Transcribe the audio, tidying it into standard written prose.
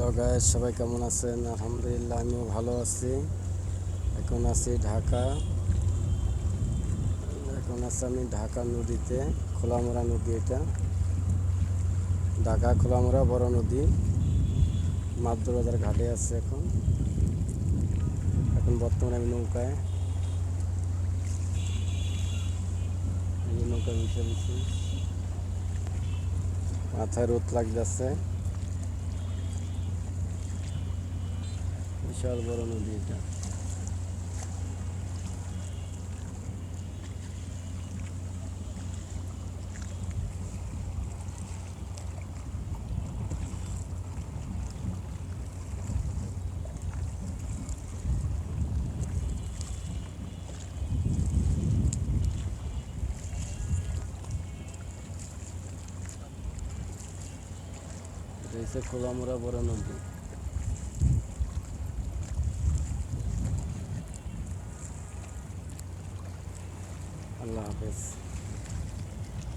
Hello guys, সবাই কেমন আছেন? আলহামদুলিল্লাহ, আমিও ভালো আছি। এখন আছি ঢাকা। এখন আছি আমি ঢাকা নদীতে, খোলামোড়া নদী। এটা ঢাকা খোলামোড়া বড় নদী। মাদ্রবাজার ঘাটে আছে এখন। এখন বর্তমানে আমি নৌকায় বসে আছি। মাথায় রোদ লাগতেছে। বিশাল বড় নদী এটা। এটা হচ্ছে খোলামোড়া বড় নদী। আল্লাহ হাফেজ।